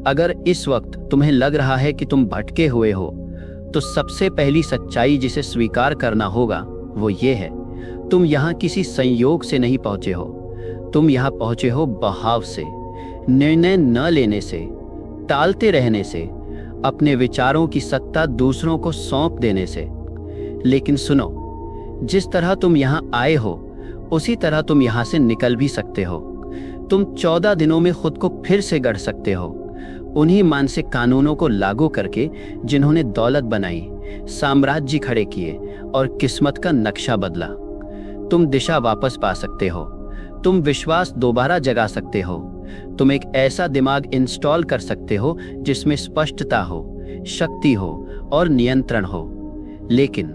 अगर इस वक्त तुम्हें लग रहा है कि तुम भटके हुए हो, तो सबसे पहली सच्चाई जिसे स्वीकार करना होगा वो ये है, तुम यहाँ किसी संयोग से नहीं पहुंचे हो। तुम यहाँ पहुंचे हो बहाव से, निर्णय न लेने से, टालते रहने से, अपने विचारों की सत्ता दूसरों को सौंप देने से। लेकिन सुनो, जिस तरह तुम यहाँ आए हो उसी तरह तुम यहाँ से निकल भी सकते हो। तुम 14 दिनों में खुद को फिर से गढ़ सकते हो, उन्हीं मानसिक कानूनों को लागू करके जिन्होंने दौलत बनाई, साम्राज्य खड़े किए और किस्मत का नक्शा बदला। तुम दिशा वापस पा सकते हो, तुम विश्वास दोबारा जगा सकते हो, तुम एक ऐसा दिमाग इंस्टॉल कर सकते हो जिसमें स्पष्टता हो, शक्ति हो और नियंत्रण हो। लेकिन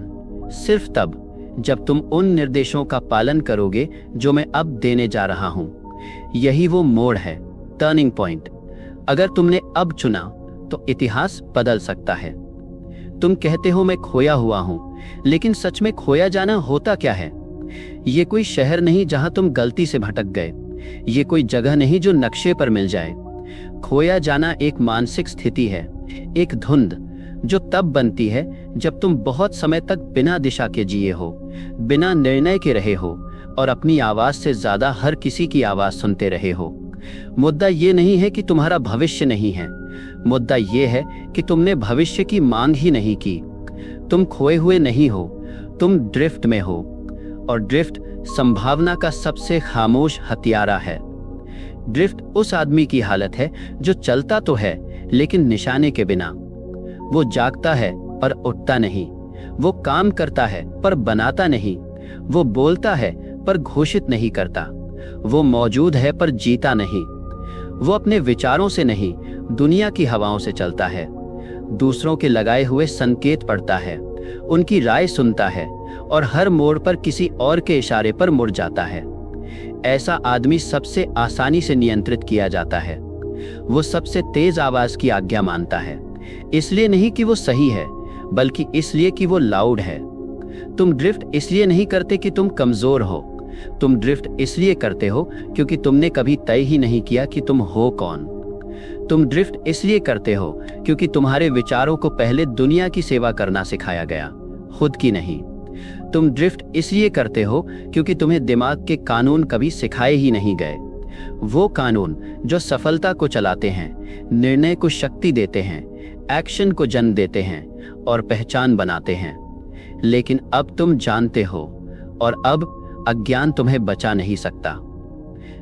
सिर्फ तब जब तुम उन निर्देशों का पालन करोगे जो मैं अब देने जा रहा हूं। यही वो मोड़ है, टर्निंग पॉइंट। अगर तुमने अब चुना तो इतिहास बदल सकता है। तुम कहते हो मैं खोया हुआ हूं, लेकिन सच में खोया जाना होता क्या है? ये कोई शहर नहीं जहां तुम गलती से भटक गए, ये कोई जगह नहीं जो नक्शे पर मिल जाए। खोया जाना एक मानसिक स्थिति है, एक धुंध जो तब बनती है जब तुम बहुत समय तक बिना दिशा के जिए हो, बिना निर्णय के रहे हो और अपनी आवाज से ज्यादा हर किसी की आवाज सुनते रहे हो। मुद्दा ये नहीं है कि तुम्हारा भविष्य नहीं है, मुद्दा ये है कि तुमने भविष्य की मांग ही नहीं की। तुम खोए हुए नहीं हो, तुम ड्रिफ्ट में हो, और ड्रिफ्ट संभावना का सबसे खामोश हथियारा है। ड्रिफ्ट उस आदमी की हालत है जो चलता तो है लेकिन निशाने के बिना। वो जागता है पर उठता नहीं, वो काम करता है पर बनाता नहीं, वो बोलता है पर घोषित नहीं करता, वो मौजूद है पर जीता नहीं। वो अपने विचारों से नहीं, दुनिया की हवाओं से चलता है, दूसरों के लगाए हुए संकेत पढ़ता है, उनकी राय सुनता है और हर मोड़ पर किसी और के इशारे पर मुड़ जाता है। ऐसा आदमी सबसे आसानी से नियंत्रित किया जाता है। वो सबसे तेज आवाज की आज्ञा मानता है, इसलिए नहीं कि वो सही है, बल्कि इसलिए कि वो लाउड है। तुम ड्रिफ्ट इसलिए नहीं करते कि तुम कमजोर हो, तुम ड्रिफ्ट इसलिए करते हो क्योंकि तुमने कभी तय ही नहीं किया कि तुम हो कौन। तुम ड्रिफ्ट इसलिए करते हो क्योंकि तुम्हारे विचारों को पहले दुनिया की सेवा करना सिखाया गया, खुद की नहीं। तुम ड्रिफ्ट इसलिए करते हो क्योंकि तुम्हें दिमाग के कानून कभी सिखाए ही नहीं गए, वो कानून जो सफलता को चलाते हैं, निर्णय को शक्ति देते हैं, एक्शन को जन्म देते हैं और पहचान बनाते हैं। लेकिन अब तुम जानते हो और अब अज्ञान तुम्हें बचा नहीं सकता।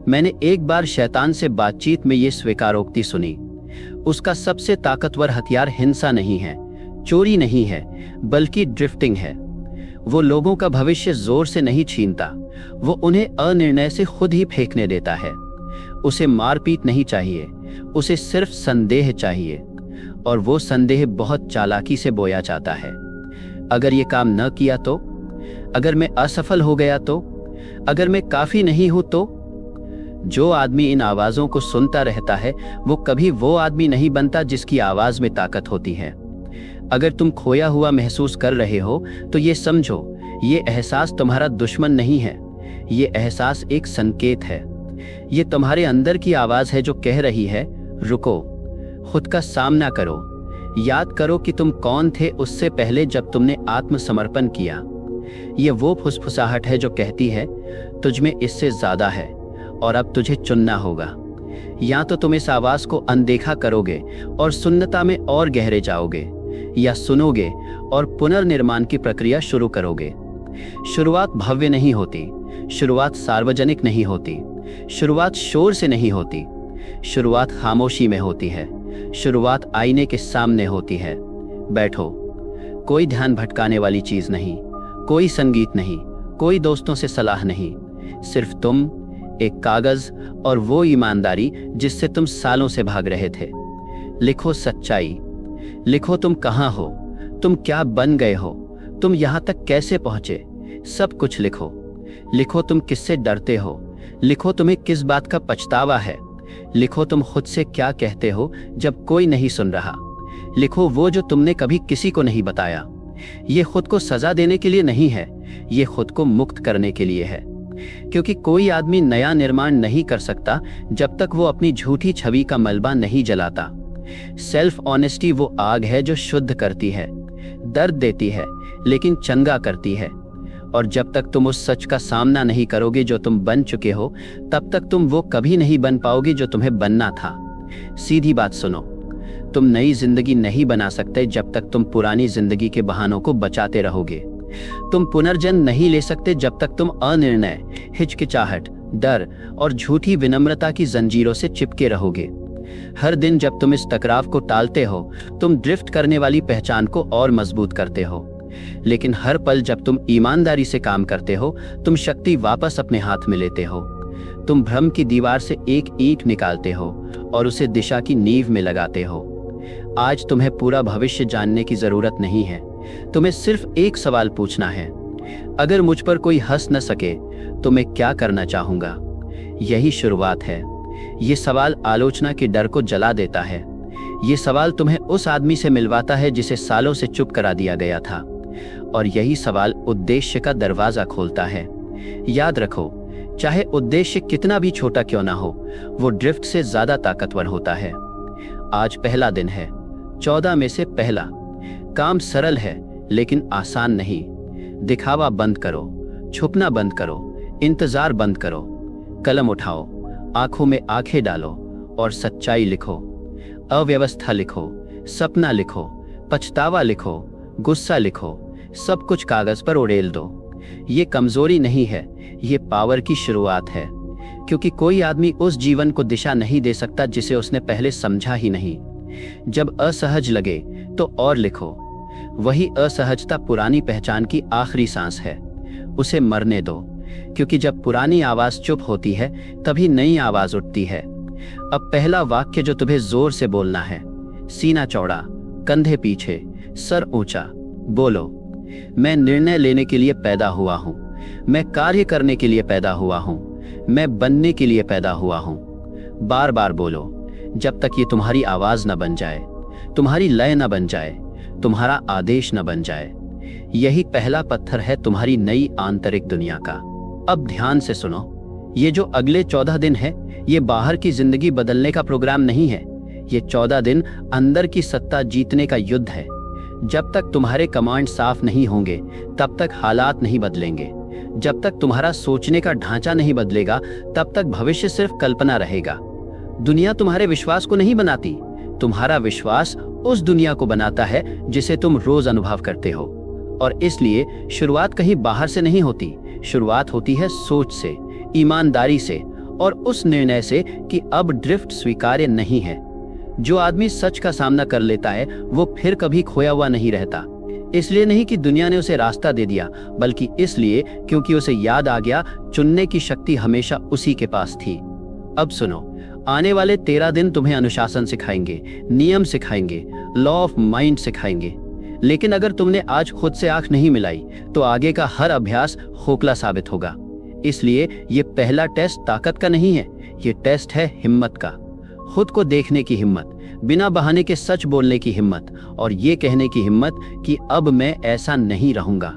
मैंने एक बार शैतान से बातचीत में ये स्वीकारोक्ति सुनी, उसका सबसे ताकतवर हथियार हिंसा नहीं है, चोरी नहीं है, बल्कि ड्रिफ्टिंग है। वो लोगों का भविष्य जोर से नहीं छीनता, वो उन्हें अनिर्णय से खुद ही फेंकने देता है। उसे मारपीट नहीं चाहिए, उसे सिर्फ संदेह चाहिए, और वो संदेह बहुत चालाकी से बोया जाता है। अगर ये काम न किया तो, अगर मैं असफल हो गया तो, अगर मैं काफी नहीं हूं तो। जो आदमी इन आवाजों को सुनता रहता है वो कभी वो आदमी नहीं बनता जिसकी आवाज में ताकत होती है। अगर तुम खोया हुआ महसूस कर रहे हो तो ये समझो, ये एहसास तुम्हारा दुश्मन नहीं है, ये एहसास एक संकेत है। ये तुम्हारे अंदर की आवाज है जो कह रही है, रुको, खुद का सामना करो, याद करो कि तुम कौन थे उससे पहले जब तुमने आत्मसमर्पण किया। ये वो फुसफुसाहट है जो कहती है, तुझ में इससे ज्यादा है और अब तुझे चुनना होगा। या तो तुम इस आवाज को अनदेखा करोगे और शून्यता में और गहरे जाओगे, या सुनोगे और पुनर्निर्माण की प्रक्रिया शुरू करोगे। शुरुआत भव्य नहीं होती, शुरुआत सार्वजनिक नहीं होती, शुरुआत शोर से नहीं होती, शुरुआत खामोशी में होती है, शुरुआत आईने के सामने होती है। बैठो, कोई ध्यान भटकाने वाली चीज नहीं, कोई संगीत नहीं, कोई दोस्तों से सलाह नहीं, सिर्फ तुम, एक कागज और वो ईमानदारी जिससे तुम सालों से भाग रहे थे। लिखो सच्चाई, लिखो तुम कहां हो, तुम क्या बन गए हो, तुम यहां तक कैसे पहुंचे, सब कुछ लिखो। लिखो तुम किससे डरते हो, लिखो तुम्हें किस बात का पछतावा है, लिखो तुम खुद से क्या कहते हो जब कोई नहीं सुन रहा। लिखो वो जो तुमने कभी किसी को नहीं बताया। ये खुद को सजा देने के लिए नहीं है, ये खुद को मुक्त करने के लिए है। क्योंकि कोई आदमी नया निर्माण नहीं कर सकता जब तक वो अपनी झूठी छवि का मलबा नहीं जलाता। सेल्फ ऑनेस्टी वो आग है जो शुद्ध करती है, दर्द देती है लेकिन चंगा करती है। और जब तक तुम उस सच का सामना नहीं करोगे जो तुम बन चुके हो, तब तक तुम वो कभी नहीं बन पाओगे जो तुम्हें बनना था। सीधी बात सुनो, तुम नई जिंदगी नहीं बना सकते जब तक तुम पुरानी जिंदगी के बहानों को बचाते रहोगे। तुम पुनर्जन्म नहीं ले सकते जब तक तुम अनिर्णय, हिचकिचाहट, डर और झूठी विनम्रता की जंजीरों से चिपके रहोगे। हर दिन जब तुम इस टकराव को टालते हो, तुम ड्रिफ्ट करने वाली पहचान को और मजबूत करते हो। लेकिन हर पल जब तुम ईमानदारी से काम करते हो, तुम शक्ति वापस अपने हाथ में लेते हो। तुम भ्रम की दीवार से एक ईंट निकालते हो और उसे दिशा की नींव में लगाते हो। आज तुम्हें पूरा भविष्य जानने की जरूरत नहीं है, तुम्हें सिर्फ एक सवाल पूछना है, अगर मुझ पर कोई हंस न सके तो मैं क्या करना चाहूंगा। यही शुरुआत है। ये सवाल आलोचना के डर को जला देता है। ये सवाल तुम्हें उस आदमी से मिलवाता है जिसे सालों से चुप करा दिया गया था। और यही सवाल उद्देश्य का दरवाजा खोलता है। याद रखो, चाहे उद्देश्य कितना भी छोटा क्यों ना हो, वो ड्रिफ्ट से ज्यादा ताकतवर होता है। आज पहला दिन है, 14 में से पहला। काम सरल है लेकिन आसान नहीं। दिखावा बंद करो, छुपना बंद करो, इंतजार बंद करो। कलम उठाओ, आंखों में आंखें डालो और सच्चाई लिखो। अव्यवस्था लिखो, सपना लिखो, पछतावा लिखो, गुस्सा लिखो, सब कुछ कागज पर उड़ेल दो। ये कमजोरी नहीं है, ये पावर की शुरुआत है। क्योंकि कोई आदमी उस जीवन को दिशा नहीं दे सकता जिसे उसने पहले समझा ही नहीं। जब असहज लगे तो और लिखो। वही असहजता पुरानी पहचान की आखिरी सांस है, उसे मरने दो। क्योंकि जब पुरानी आवाज चुप होती है, तभी नई आवाज उठती है। अब पहला वाक्य जो तुम्हें जोर से बोलना है, सीना चौड़ा, कंधे पीछे, सर ऊंचा। बोलो, मैं निर्णय लेने के लिए पैदा हुआ हूं, मैं कार्य करने के लिए पैदा हुआ हूं, मैं बनने के लिए पैदा हुआ हूं। बार बार बोलो, जब तक ये तुम्हारी आवाज न बन जाए, तुम्हारी लय न बन जाए, तुम्हारा आदेश न बन जाए। यही पहला पत्थर है तुम्हारी नई आंतरिक दुनिया का। अब ध्यान से सुनो, ये जो अगले 14 दिन है, ये बाहर की जिंदगी बदलने का प्रोग्राम नहीं है। ये 14 दिन अंदर की सत्ता जीतने का युद्ध है। जब तक तुम्हारे कमांड साफ नहीं होंगे, तब तक हालात नहीं बदलेंगे। जब तक तुम्हारा सोचने का ढांचा नहीं बदलेगा, तब तक भविष्य सिर्फ कल्पना रहेगा। दुनिया तुम्हारे विश्वास को नहीं बनाती, तुम्हारा विश्वास उस दुनिया को बनाता है जिसे तुम रोज अनुभव करते हो। और इसलिए शुरुआत कहीं बाहर से नहीं होती, शुरुआत होती है सोच से, ईमानदारी से और उस निर्णय से कि अब ड्रिफ्ट स्वीकार्य नहीं है। जो आदमी सच का सामना कर लेता है, वो फिर कभी खोया हुआ नहीं रहता। इसलिए नहीं कि दुनिया ने उसे रास्ता दे दिया, बल्कि इसलिए क्योंकि उसे याद आ गया, चुनने की शक्ति हमेशा उसी के पास थी। अब सुनो, आने वाले 13 दिन तुम्हें अनुशासन सिखाएंगे, नियम सिखाएंगे, लॉ ऑफ माइंड सिखाएंगे। लेकिन अगर तुमने आज खुद से आंख नहीं मिलाई, तो आगे का हर अभ्यास खोखला साबित होगा। इसलिए ये पहला टेस्ट ताकत का नहीं है, ये टेस्ट है हिम्मत का। खुद को देखने की हिम्मत, बिना बहाने के सच बोलने की हिम्मत और ये कहने की हिम्मत कि अब मैं ऐसा नहीं रहूंगा।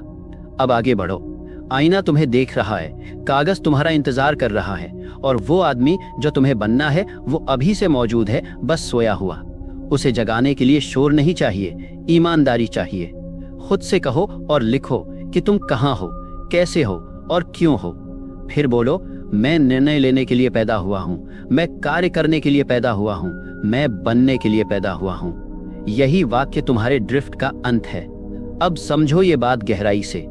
अब आगे बढ़ो। आईना तुम्हें देख रहा है, कागज तुम्हारा इंतजार कर रहा है और वो आदमी जो तुम्हें बनना है, वो अभी से मौजूद है, बस सोया हुआ। उसे जगाने के लिए शोर नहीं चाहिए, ईमानदारी चाहिए। खुद से कहो और लिखो कि तुम कहाँ हो, कैसे हो और क्यों हो। फिर बोलो, मैं निर्णय लेने के लिए पैदा हुआ हूं, मैं कार्य करने के लिए पैदा हुआ हूं, मैं बनने के लिए पैदा हुआ हूं। यही वाक्य तुम्हारे ड्रिफ्ट का अंत है। अब समझो ये बात गहराई से।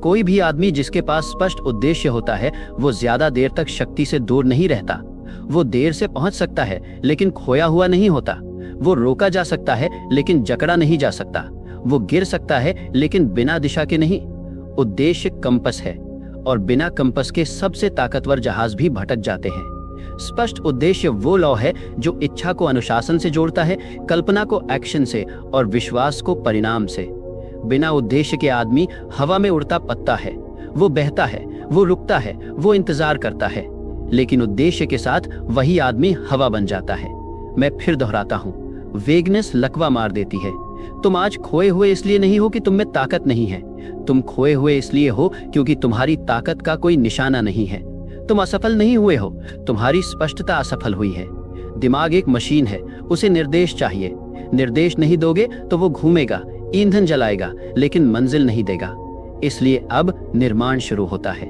कोई भी आदमी जिसके पास स्पष्ट उद्देश्य होता है, वो ज्यादा देर तक शक्ति से दूर नहीं रहता। वो देर से पहुंच सकता है लेकिन खोया हुआ नहीं होता। वो रोका जा सकता है लेकिन जकड़ा नहीं जा सकता। वो गिर सकता है लेकिन बिना दिशा के नहीं। उद्देश्य कंपस है और बिना कंपस के सबसे ताकतवर जहाज भी भटक जाते हैं। स्पष्ट उद्देश्य वो लौ है जो इच्छा को अनुशासन से जोड़ता है, कल्पना को एक्शन से और विश्वास को परिणाम से। बिना उद्देश्य के आदमी हवा में उड़ता पत्ता है। वो बहता है, वो रुकता है, वो इंतजार करता है। लेकिन उद्देश्य के साथ वही आदमी हवा बन जाता है। मैं फिर दोहराता हूं, वेगनेस लकवा मार देती है। तुम आज खोए हुए इसलिए नहीं हो कि तुम में ताकत नहीं है। तुम खोए हुए इसलिए हो क्योंकि तुम्हारी ताकत का कोई निशाना नहीं है। तुम असफल नहीं हुए हो, तुम्हारी स्पष्टता असफल हुई है। दिमाग एक मशीन है, उसे निर्देश चाहिए। निर्देश नहीं दोगे तो वो घूमेगा, ईंधन जलाएगा, लेकिन मंजिल नहीं देगा। इसलिए अब निर्माण शुरू होता है।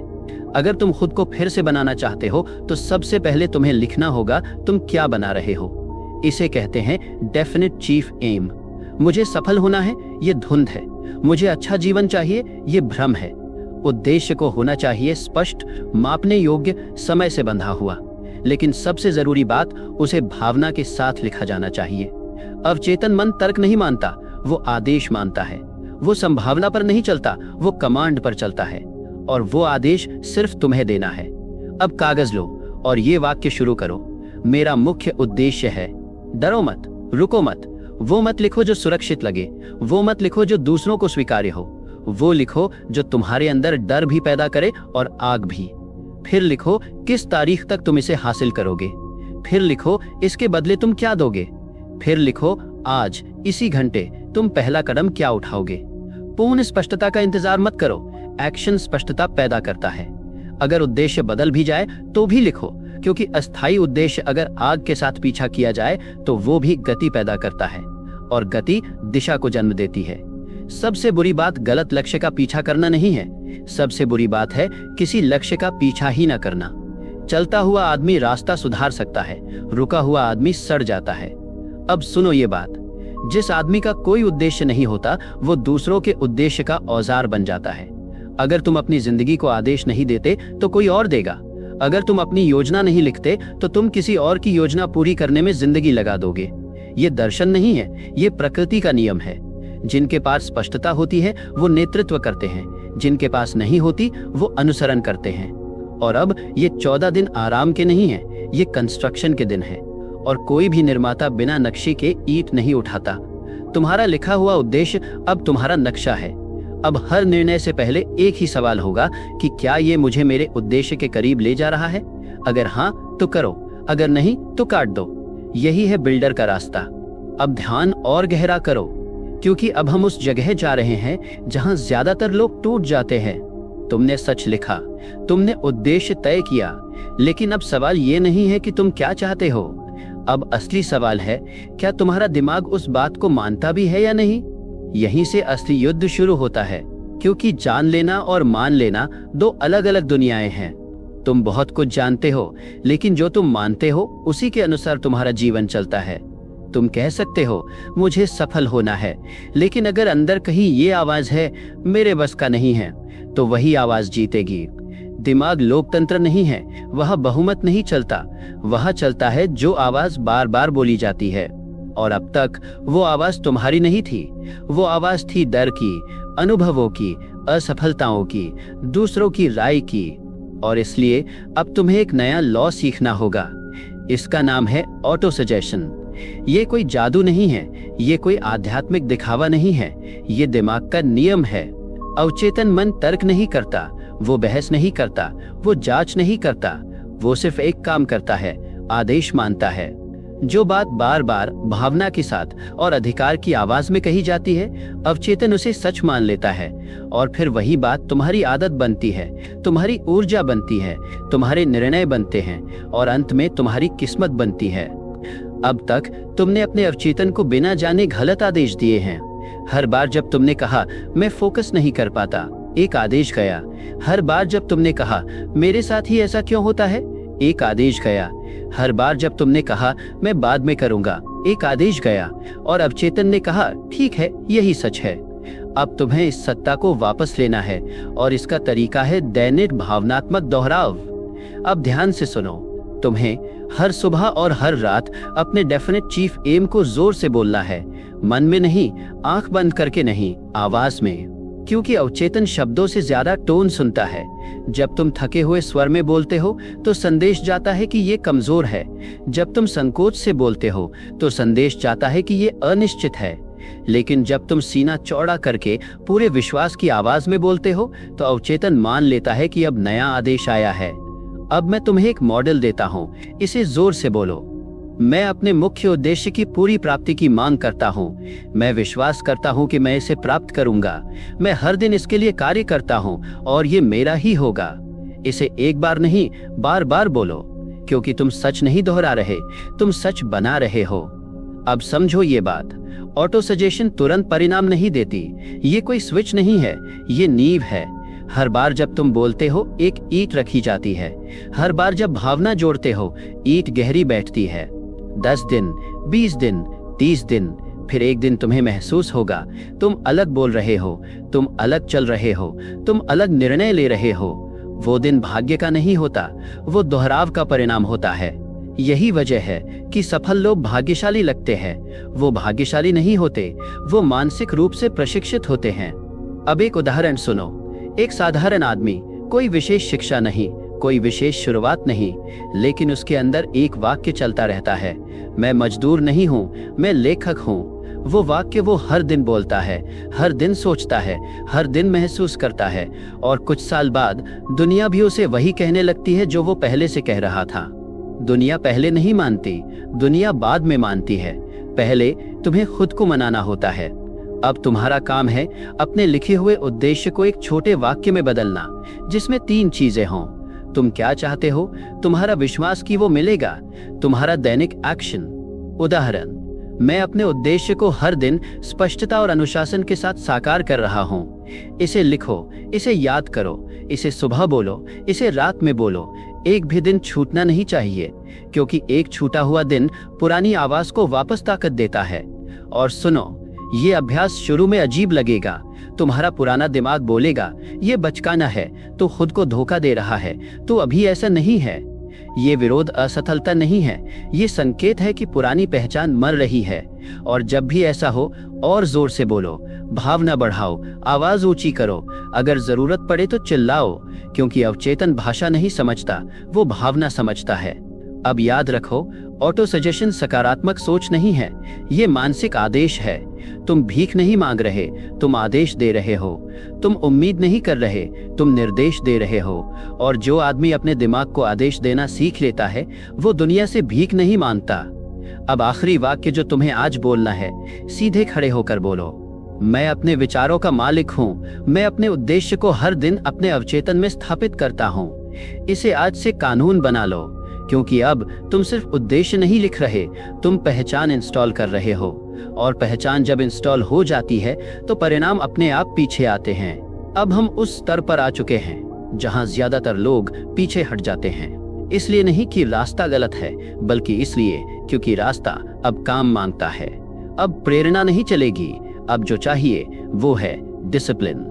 अगर तुम खुद को फिर से बनाना चाहते हो तो सबसे पहले तुम्हें लिखना होगा तुम क्या बना रहे हो। इसे कहते हैं डेफिनेट चीफ एम। मुझे सफल होना है, ये धुंध है। मुझे अच्छा जीवन चाहिए, ये भ्रम है। उद्देश्य को होना चाहिए स्पष्ट, मापने योग्य, समय से बंधा हुआ। लेकिन सबसे जरूरी बात, उसे भावना के साथ लिखा जाना चाहिए। अवचेतन मन तर्क नहीं मानता, वो आदेश मानता है। वो संभावना पर नहीं चलता, वो कमांड पर चलता है, और वो आदेश सिर्फ तुम्हें देना है। अब कागज लो और ये वाक्य शुरू करो, मेरा मुख्य उद्देश्य है। डरो मत, रुको मत। वो मत लिखो जो सुरक्षित लगे, वो मत लिखो जो दूसरों को स्वीकार्य हो, वो लिखो जो तुम्हारे अंदर डर भी पैदा करे और आग भी। फिर लिखो किस तारीख तक तुम इसे हासिल करोगे। फिर लिखो इसके बदले तुम क्या दोगे। फिर लिखो आज इसी घंटे तुम पहला कदम क्या उठाओगे। पूर्ण स्पष्टता का इंतजार मत करो, एक्शन स्पष्टता पैदा करता है। अगर उद्देश्य बदल भी जाए तो भी लिखो, क्योंकि अस्थायी उद्देश्य अगर आग के साथ पीछा किया जाए तो वो भी गति पैदा करता है, और गति दिशा को जन्म देती है। सबसे बुरी बात गलत लक्ष्य का पीछा करना नहीं है, सबसे बुरी बात है किसी लक्ष्य का पीछा ही न करना। चलता हुआ आदमी रास्ता सुधार सकता है, रुका हुआ आदमी सड़ जाता है। अब सुनो ये बात, जिस आदमी का कोई उद्देश्य नहीं होता वो दूसरों के उद्देश्य का औजार बन जाता है। अगर तुम अपनी जिंदगी को आदेश नहीं देते तो कोई और देगा। अगर तुम अपनी योजना नहीं लिखते तो तुम किसी और की योजना पूरी करने में जिंदगी लगा दोगे। ये दर्शन नहीं है, ये प्रकृति का नियम है। जिनके पास स्पष्टता होती है वो नेतृत्व करते हैं, जिनके पास नहीं होती वो अनुसरण करते हैं। और अब ये 14 दिन आराम के नहीं है, ये कंस्ट्रक्शन के दिन है। और कोई भी निर्माता बिना नक्शे के ईंट नहीं उठाता। तुम्हारा लिखा हुआ उद्देश्य अब तुम्हारा नक्शा है। अब हर निर्णय से पहले एक ही सवाल होगा कि क्या ये मुझे मेरे उद्देश्य के करीब ले जा रहा है। अगर हाँ तो करो, अगर नहीं तो काट दो। यही है बिल्डर का रास्ता। अब ध्यान और गहरा करो, क्योंकि अब हम उस जगह जा रहे हैं जहां ज्यादातर लोग टूट जाते हैं। तुमने सच लिखा, तुमने उद्देश्य तय किया, लेकिन अब सवाल ये नहीं है कि तुम क्या चाहते हो। अब असली सवाल है, क्या तुम्हारा दिमाग उस बात को मानता भी है या नहीं। यहीं से असली युद्ध शुरू होता है, क्योंकि जान लेना और मान लेना दो अलग अलग दुनियाएं हैं। तुम बहुत कुछ जानते हो, लेकिन जो तुम मानते हो उसी के अनुसार तुम्हारा जीवन चलता है। तुम कह सकते हो मुझे सफल होना है, लेकिन अगर अंदर कहीं ये आवाज है मेरे बस का नहीं है, तो वही आवाज जीतेगी। दिमाग लोकतंत्र नहीं है, वह बहुमत नहीं चलता, वह चलता है जो आवाज बार बार बोली जाती है। और अब तक वो आवाज तुम्हारी नहीं थी, वो आवाज थी डर की, अनुभवों की, असफलताओं की, दूसरों की राय की। और इसलिए अब तुम्हें एक नया लॉ सीखना होगा। इसका नाम है ऑटो सजेशन। ये कोई जादू नहीं है, ये कोई आध्यात्मिक दिखावा नहीं है, ये दिमाग का नियम है। अवचेतन मन तर्क नहीं करता, वो बहस नहीं करता, वो जांच नहीं करता, वो सिर्फ एक काम करता है, आदेश मानता है। जो बात बार बार भावना के साथ और अधिकार की आवाज में कही जाती है, अवचेतन उसे सच मान लेता है, और फिर वही बात तुम्हारी आदत बनती है, तुम्हारी ऊर्जा बनती है, तुम्हारे निर्णय बनते हैं, और अंत में तुम्हारी किस्मत बनती है। अब तक तुमने अपने अवचेतन को बिना जाने गलत आदेश दिए हैं। हर बार जब तुमने कहा मैं फोकस नहीं कर पाता, एक आदेश गया। हर बार जब तुमने कहा मेरे साथ ही ऐसा क्यों होता है, एक आदेश गया। हर बार जब तुमने कहा मैं बाद में करूंगा, एक आदेश गया। और अवचेतन ने कहा ठीक है, यही सच है। अब तुम्हें इस सत्ता को वापस लेना है, और इसका तरीका है दैनिक भावनात्मक दोहराव। अब ध्यान से सुनो, तुम्हें हर सुबह और हर रात अपने डेफिनेट चीफ एम को जोर से बोलना है, मन में नहीं, आंख बंद करके नहीं, आवाज में। क्योंकि अवचेतन शब्दों से ज्यादा टोन सुनता है। जब तुम थके हुए स्वर में बोलते हो तो संदेश जाता है कि ये कमजोर है। जब तुम संकोच से बोलते हो तो संदेश जाता है कि ये अनिश्चित है। लेकिन जब तुम सीना चौड़ा करके पूरे विश्वास की आवाज में बोलते हो तो अवचेतन मान लेता है कि अब नया आदेश आया है। अब मैं तुम्हें एक मॉडल देता हूँ, इसे जोर से बोलो। मैं अपने मुख्य उद्देश्य की पूरी प्राप्ति की मांग करता हूँ। मैं विश्वास करता हूँ कि मैं इसे प्राप्त करूंगा। मैं हर दिन इसके लिए कार्य करता हूँ और ये मेरा ही होगा। इसे एक बार नहीं, बार बार बोलो, क्योंकि तुम सच नहीं दोहरा रहे, तुम सच बना रहे हो। अब समझो ये बात, ऑटो सजेशन तुरंत परिणाम नहीं देती। ये कोई स्विच नहीं है, ये नींव है। हर बार जब तुम बोलते हो एक ईंट रखी जाती है। हर बार जब भावना जोड़ते हो ईंट गहरी बैठती है। 10 दिन, 20 दिन, 30 दिन, फिर एक दिन तुम्हें महसूस होगा तुम अलग बोल रहे हो, तुम अलग चल रहे हो, तुम अलग निर्णय ले रहे हो। वो दिन भाग्य का नहीं होता, वो दोहराव का परिणाम होता है। यही वजह है कि सफल लोग भाग्यशाली लगते हैं। वो भाग्यशाली नहीं होते, वो मानसिक रूप से प्रशिक्षित होते हैं। अब एक उदाहरण सुनो। एक साधारण आदमी, कोई विशेष शिक्षा नहीं, कोई विशेष शुरुआत नहीं, लेकिन उसके अंदर एक वाक्य चलता रहता है, मैं मजदूर नहीं हूँ, मैं लेखक हूँ। वो वाक्य वो हर दिन बोलता है, हर दिन सोचता है, हर दिन महसूस करता है, और कुछ साल बाद दुनिया भी उसे वही कहने लगती है जो वो पहले से कह रहा था। दुनिया पहले नहीं मानती, दुनिया बाद में मानती है। पहले तुम्हें खुद को मनाना होता है। अब तुम्हारा काम है अपने लिखे हुए उद्देश्य को एक छोटे वाक्य में बदलना, जिसमें 3 चीजें हों। तुम क्या चाहते हो, तुम्हारा विश्वास कि वो मिलेगा, तुम्हारा दैनिक एक्शन। उदाहरण, मैं अपने उद्देश्य को हर दिन स्पष्टता और अनुशासन के साथ साकार कर रहा हूँ। इसे लिखो, इसे याद करो, इसे सुबह बोलो, इसे रात में बोलो। एक भी दिन छूटना नहीं चाहिए, क्योंकि एक छूटा हुआ दिन पुरानी आवाज को वापस ताकत देता है। और सुनो, ये अभ्यास शुरू में अजीब लगेगा। तुम्हारा पुराना दिमाग बोलेगा ये बचकाना है, तो खुद को धोखा दे रहा है, तो अभी ऐसा नहीं है। ये विरोध असफलता नहीं है, ये संकेत है कि पुरानी पहचान मर रही है। और जब भी ऐसा हो और जोर से बोलो, भावना बढ़ाओ, आवाज ऊंची करो, अगर जरूरत पड़े तो चिल्लाओ, क्योंकि अवचेतन भाषा नहीं समझता, वो भावना समझता है। अब याद रखो, ऑटो सजेशन सकारात्मक सोच नहीं है, ये मानसिक आदेश है। तुम भीख नहीं मांग रहे, तुम आदेश दे रहे हो। तुम उम्मीद नहीं कर रहे, तुम निर्देश दे रहे हो। और जो आदमी अपने दिमाग को आदेश देना सीख लेता है, वो दुनिया से भीख नहीं मांगता। अब आखिरी वाक्य जो तुम्हें आज बोलना है, सीधे खड़े होकर बोलो, मैं अपने विचारों का मालिक हूँ। मैं अपने उद्देश्य को हर दिन अपने अवचेतन में स्थापित करता हूँ। इसे आज से कानून बना लो, क्योंकि अब तुम सिर्फ उद्देश्य नहीं लिख रहे, तुम पहचान इंस्टॉल कर रहे हो। और पहचान जब इंस्टॉल हो जाती है तो परिणाम अपने आप पीछे आते हैं। अब हम उस स्तर पर आ चुके हैं जहां ज्यादातर लोग पीछे हट जाते हैं। इसलिए नहीं कि रास्ता गलत है, बल्कि इसलिए क्योंकि रास्ता अब काम मांगता है। अब प्रेरणा नहीं चलेगी, अब जो चाहिए वो है डिसिप्लिन।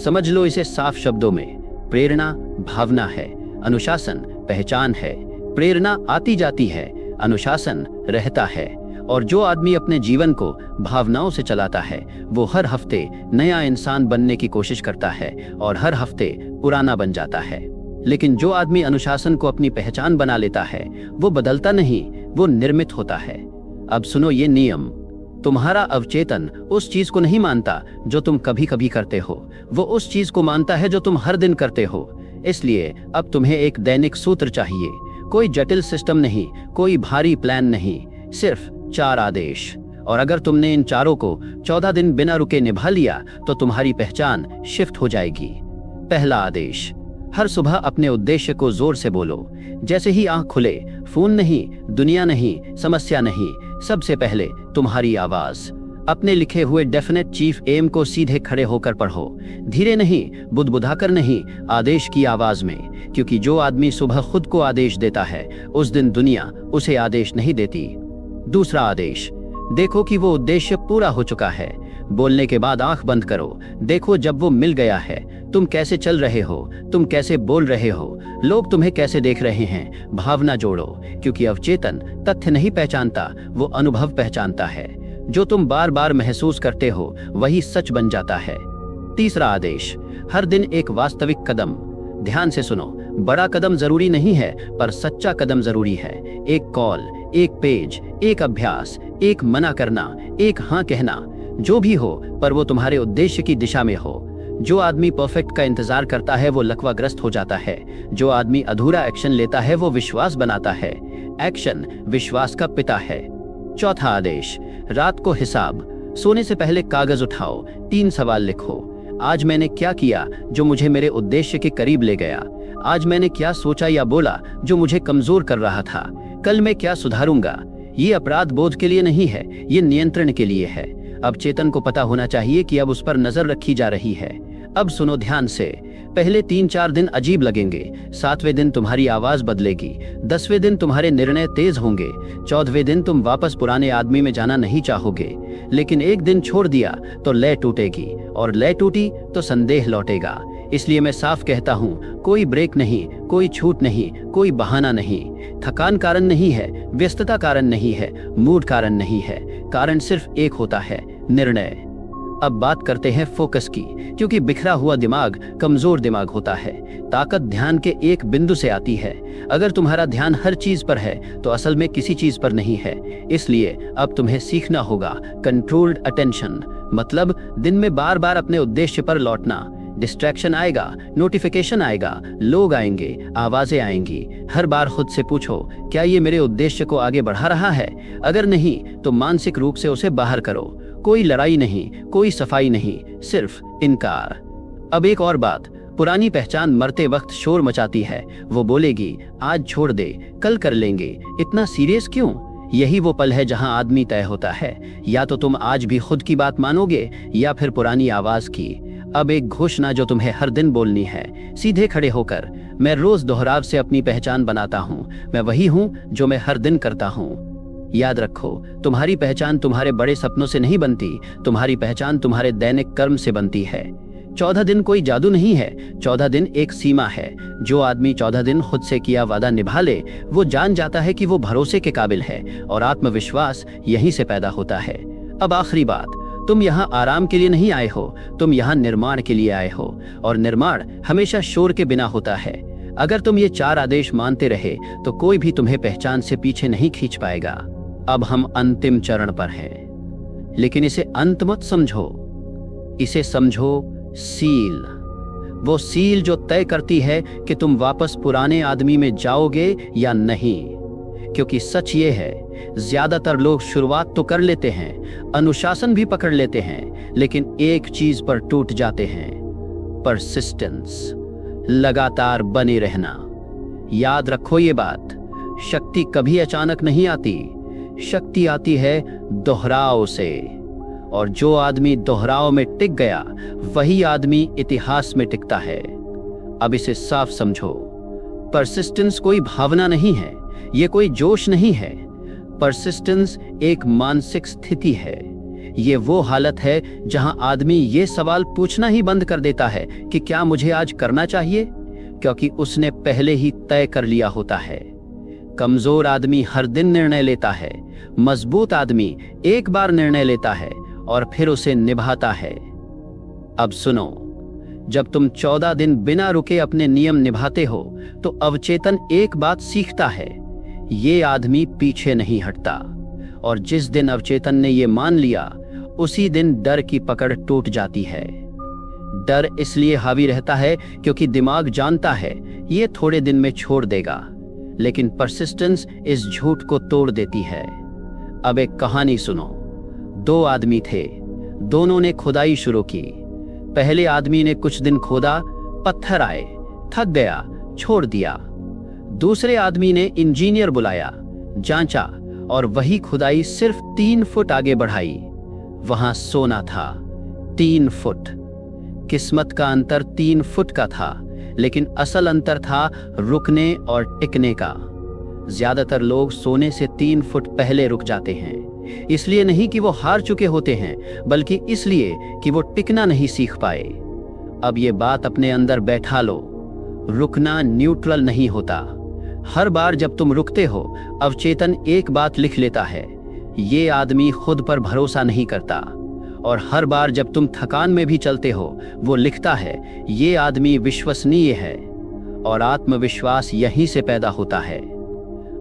समझ लो इसे साफ शब्दों में, प्रेरणा भावना है, अनुशासन पहचान है। प्रेरणा आती जाती है, अनुशासन रहता है। और जो आदमी अपने जीवन को भावनाओं से चलाता है, वो हर हफ्ते नया इंसान बनने की कोशिश करता है और हर हफ्ते पुराना बन जाता है। लेकिन जो आदमी अनुशासन को अपनी पहचान बना लेता है, वो बदलता नहीं, वो निर्मित होता है। अब सुनो ये नियम, तुम्हारा अवचेतन उस चीज को नहीं मानता जो तुम कभी कभी करते हो, वो उस चीज को मानता है जो तुम हर दिन करते हो। इसलिए अब तुम्हें एक दैनिक सूत्र चाहिए, कोई जटिल सिस्टम नहीं, कोई भारी प्लान नहीं, सिर्फ 4 आदेश। और अगर तुमने इन चारों को 14 दिन बिना रुके निभा लिया तो तुम्हारी पहचान शिफ्ट हो जाएगी। पहला आदेश, हर सुबह अपने उद्देश्य को जोर से बोलो। जैसे ही आंख खुले, फोन नहीं, दुनिया नहीं, समस्या नहीं, सबसे पहले तुम्हारी आवाज। अपने लिखे हुए डेफिनेट चीफ एम को सीधे खड़े होकर पढ़ो, धीरे नहीं, बुदबुदाकर नहीं, आदेश की आवाज में। क्योंकि जो आदमी सुबह खुद को आदेश देता है, उस दिन दुनिया उसे आदेश नहीं देती। दूसरा आदेश, देखो कि वो उद्देश्य पूरा हो चुका है। बोलने के बाद आंख बंद करो, देखो जब वो मिल गया है, तुम कैसे चल रहे हो, तुम कैसे बोल रहे हो, लोग तुम्हें कैसे देख रहे हैं। भावना जोड़ो, क्योंकि अवचेतन तथ्य नहीं पहचानता, वो अनुभव पहचानता है। जो तुम बार बार महसूस करते हो वही सच बन जाता है। तीसरा आदेश, हर दिन एक वास्तविक कदम। ध्यान से सुनो, बड़ा कदम जरूरी नहीं है, पर सच्चा कदम जरूरी है। एक कॉल, एक पेज, एक अभ्यास, एक मना करना, एक हाँ कहना, जो भी हो, पर वो तुम्हारे उद्देश्य की दिशा में हो। जो आदमी परफेक्ट का इंतजार करता है वो लकवाग्रस्त हो जाता है। जो आदमी अधूरा एक्शन लेता है वो विश्वास बनाता है। एक्शन विश्वास का पिता है। चौथा आदेश, रात को हिसाब। सोने से पहले कागज उठाओ, 3 सवाल लिखो। आज मैंने क्या किया जो मुझे मेरे उद्देश्य के करीब ले गया? आज मैंने क्या सोचा या बोला जो मुझे कमजोर कर रहा था? कल मैं क्या सुधारूंगा? ये अपराध बोध के लिए नहीं है, ये नियंत्रण के लिए है। अब चेतन को पता होना चाहिए कि अब उस पर नजर रखी जा रही है। अब सुनो ध्यान से। पहले 3-4 दिन अजीब लगेंगे, 7वें दिन तुम्हारी आवाज बदलेगी, 10वें दिन तुम्हारे निर्णय तेज होंगे, 14वें दिन तुम वापस पुराने आदमी में जाना नहीं चाहोगे। लेकिन एक दिन छोड़ दिया तो लय टूटेगी, और लय टूटी तो संदेह लौटेगा। इसलिए मैं साफ कहता हूँ, कोई ब्रेक नहीं, कोई छूट नहीं, कोई बहाना नहीं। थकान कारण नहीं है, व्यस्तता कारण नहीं है, मूड कारण नहीं है। कारण सिर्फ एक होता है, निर्णय। अब बात करते हैं फोकस की, क्योंकि बिखरा हुआ दिमाग कमजोर दिमाग होता है। ताकत ध्यान के एक बिंदु से आती है। अगर तुम्हारा ध्यान हर चीज पर है तो असल में किसी चीज पर नहीं है। इसलिए अब तुम्हें सीखना होगा कंट्रोल्ड अटेंशन, मतलब दिन में बार बार अपने उद्देश्य पर लौटना। डिस्ट्रैक्शन आएगा, नोटिफिकेशन आएगा, लोग आएंगे, आवाजें आएंगी। हर बार खुद से पूछो, क्या ये मेरे उद्देश्य को आगे बढ़ा रहा है? अगर नहीं तो मानसिक रूप से उसे बाहर करो। कोई लड़ाई नहीं, कोई सफाई नहीं, सिर्फ इनकार। अब एक और बात, पुरानी पहचान मरते वक्त शोर मचाती है। वो बोलेगी, आज छोड़ दे, कल कर लेंगे, इतना सीरियस क्यों? यही वो पल है जहां आदमी तय होता है। या तो तुम आज भी खुद की बात मानोगे या फिर पुरानी आवाज की। अब एक घोषणा जो तुम्हें हर दिन बोलनी है, सीधे खड़े होकर। मैं रोज दोहराव से अपनी पहचान बनाता हूँ। मैं वही हूँ जो मैं हर दिन करता हूँ। याद रखो, तुम्हारी पहचान तुम्हारे बड़े सपनों से नहीं बनती, तुम्हारी पहचान तुम्हारे दैनिक कर्म से बनती है। 14 दिन कोई जादू नहीं है, 14 दिन एक सीमा है। जो आदमी 14 दिन खुद से किया वादा निभा ले, वो जान जाता है कि वो भरोसे के काबिल है, और आत्मविश्वास यहीं से पैदा होता है। अब आखिरी बात, तुम यहाँ आराम के लिए नहीं आए हो, तुम यहाँ निर्माण के लिए आए हो, और निर्माण हमेशा शोर के बिना होता है। अगर तुम ये 4 आदेश मानते रहे तो कोई भी तुम्हें पहचान से पीछे नहीं खींच पाएगा। अब हम अंतिम चरण पर हैं, लेकिन इसे अंत मत समझो, इसे समझो सील। वो सील जो तय करती है कि तुम वापस पुराने आदमी में जाओगे या नहीं। क्योंकि सच ये है, ज्यादातर लोग शुरुआत तो कर लेते हैं, अनुशासन भी पकड़ लेते हैं, लेकिन एक चीज पर टूट जाते हैं, परसिस्टेंस, लगातार बने रहना। याद रखो ये बात, शक्ति कभी अचानक नहीं आती, शक्ति आती है दोहराव से। और जो आदमी दोहराव में टिक गया, वही आदमी इतिहास में टिकता है। अब इसे साफ समझो, परसिस्टेंस कोई भावना नहीं है, ये कोई जोश नहीं है। परसिस्टेंस एक मानसिक स्थिति है। ये वो हालत है जहां आदमी ये सवाल पूछना ही बंद कर देता है कि क्या मुझे आज करना चाहिए, क्योंकि उसने पहले ही तय कर लिया होता है। कमजोर आदमी हर दिन निर्णय लेता है, मजबूत आदमी एक बार निर्णय लेता है और फिर उसे निभाता है। अब सुनो, जब तुम 14 दिन बिना रुके अपने नियम निभाते हो तो अवचेतन एक बात सीखता है, ये आदमी पीछे नहीं हटता। और जिस दिन अवचेतन ने ये मान लिया, उसी दिन डर की पकड़ टूट जाती है। डर इसलिए हावी रहता है क्योंकि दिमाग जानता है ये थोड़े दिन में छोड़ देगा, लेकिन परसिस्टेंस इस झूठ को तोड़ देती है। अब एक कहानी सुनो। 2 आदमी थे, दोनों ने खुदाई शुरू की। पहले आदमी ने कुछ दिन खोदा, पत्थर आए, थक गया, छोड़ दिया। दूसरे आदमी ने इंजीनियर बुलाया, जांचा, और वही खुदाई सिर्फ 3 फुट आगे बढ़ाई। वहां सोना था, 3 फुट। किस्मत का अंतर 3 फुट का था, लेकिन असल अंतर था रुकने और टिकने का। ज्यादातर लोग सोने से 3 फुट पहले रुक जाते हैं, इसलिए नहीं कि वो हार चुके होते हैं, बल्कि इसलिए कि वो टिकना नहीं सीख पाए। अब ये बात अपने अंदर बैठा लो, रुकना न्यूट्रल नहीं होता। हर बार जब तुम रुकते हो, अवचेतन एक बात लिख लेता है, ये आदमी खुद पर भरोसा नहीं करता। और हर बार जब तुम थकान में भी चलते हो, वो लिखता है, ये आदमी विश्वसनीय है। और आत्मविश्वास यहीं से पैदा होता है।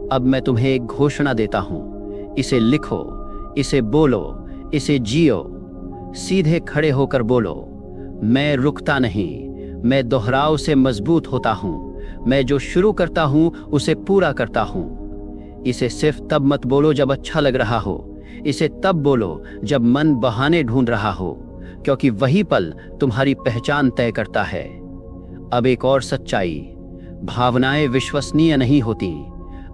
अब मैं तुम्हें एक घोषणा देता हूं, इसे लिखो, इसे बोलो, इसे जियो। सीधे खड़े होकर बोलो, मैं रुकता नहीं, मैं दोहराव से मजबूत होता हूं, मैं जो शुरू करता हूं उसे पूरा करता हूं। इसे सिर्फ तब मत बोलो जब अच्छा लग रहा हो, इसे तब बोलो जब मन बहाने ढूंढ रहा हो। क्योंकि वही पल तुम्हारी पहचान तय करता है। अब एक और सच्चाई, भावनाएं विश्वसनीय नहीं होती।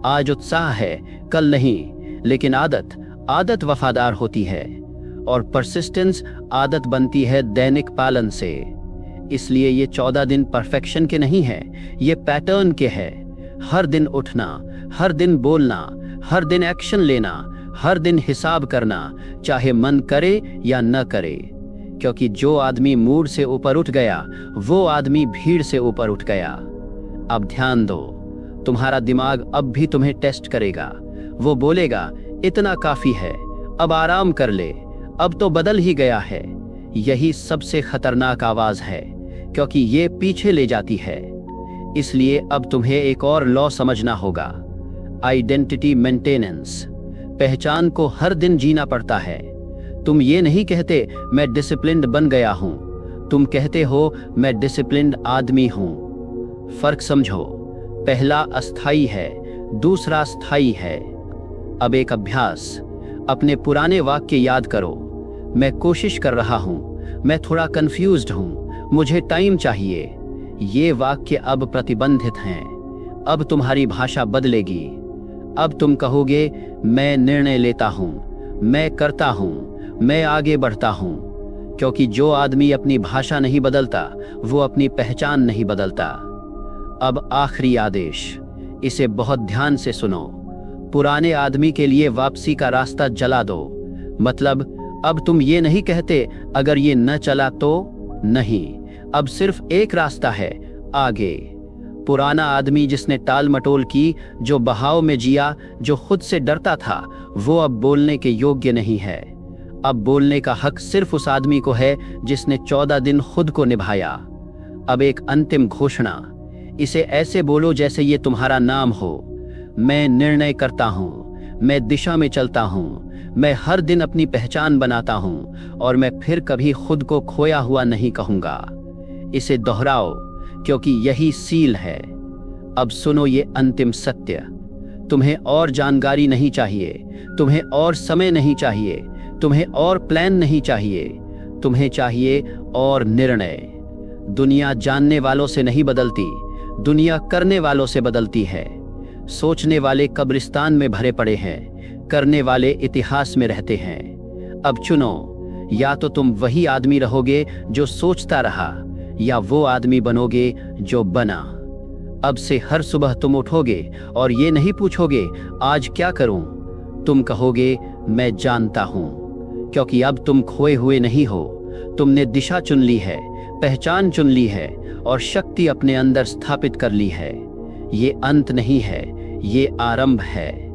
आज उत्साह है, कल नहीं, लेकिन आदत वफादार होती है, और परसिस्टेंस आदत बनती है दैनिक पालन से। इसलिए ये 14 दिन परफेक्शन के नहीं है, ये पैटर्न के है। हर दिन उठना, हर दिन बोलना, हर दिन एक्शन लेना, हर दिन हिसाब करना, चाहे मन करे या न करे। क्योंकि जो आदमी मूड से ऊपर उठ गया, वो आदमी भीड़ से ऊपर उठ गया। अब ध्यान दो, तुम्हारा दिमाग अब भी तुम्हें टेस्ट करेगा। वो बोलेगा इतना काफी है, अब आराम कर ले, अब तो बदल ही गया है। यही सबसे खतरनाक आवाज है, क्योंकि ये पीछे ले जाती है। इसलिए अब तुम्हें एक और लॉ समझना होगा, आइडेंटिटी मेंटेनेंस। पहचान को हर दिन जीना पड़ता है। तुम ये नहीं कहते मैं डिसिप्लिन्ड बन गया हूं, तुम कहते हो मैं डिसिप्लिन्ड आदमी हूं। फर्क समझो, पहला अस्थाई है, दूसरा स्थायी है। अब एक अभ्यास, अपने पुराने वाक्य याद करो। मैं कोशिश कर रहा हूं, मैं थोड़ा कंफ्यूज्ड हूं, मुझे टाइम चाहिए। ये वाक्य अब प्रतिबंधित हैं। अब तुम्हारी भाषा बदलेगी। अब तुम कहोगे मैं निर्णय लेता हूं, मैं करता हूं, मैं आगे बढ़ता हूं। क्योंकि जो आदमी अपनी भाषा नहीं बदलता, वो अपनी पहचान नहीं बदलता। अब आखिरी आदेश, इसे बहुत ध्यान से सुनो। पुराने आदमी के लिए वापसी का रास्ता जला दो। मतलब अब तुम ये नहीं कहते अगर ये न चला तो नहीं, अब सिर्फ एक रास्ता है, आगे। पुराना आदमी जिसने टाल मटोल की, जो बहाव में जिया, जो खुद से डरता था, वो अब बोलने के योग्य नहीं है। अब बोलने का हक सिर्फ उस आदमी को है जिसने 14 दिन खुद को निभाया। अब एक अंतिम घोषणा, इसे ऐसे बोलो जैसे ये तुम्हारा नाम हो। मैं निर्णय करता हूं, मैं दिशा में चलता हूं, मैं हर दिन अपनी पहचान बनाता हूं, और मैं फिर कभी खुद को खोया हुआ नहीं कहूंगा। इसे दोहराओ, क्योंकि यही सील है। अब सुनो ये अंतिम सत्य, तुम्हें और जानकारी नहीं चाहिए, तुम्हें और समय नहीं चाहिए, तुम्हें और प्लान नहीं चाहिए, तुम्हें चाहिए और निर्णय। दुनिया जानने वालों से नहीं बदलती, दुनिया करने वालों से बदलती है। सोचने वाले कब्रिस्तान में भरे पड़े हैं, करने वाले इतिहास में रहते हैं। अब चुनो, या तो तुम वही आदमी रहोगे जो सोचता रहा, या वो आदमी बनोगे जो बना। अब से हर सुबह तुम उठोगे और ये नहीं पूछोगे आज क्या करूं, तुम कहोगे मैं जानता हूं। क्योंकि अब तुम खोए हुए नहीं हो, तुमने दिशा चुन ली है, पहचान चुन ली है, और शक्ति अपने अंदर स्थापित कर ली है। ये अंत नहीं है, ये आरंभ है।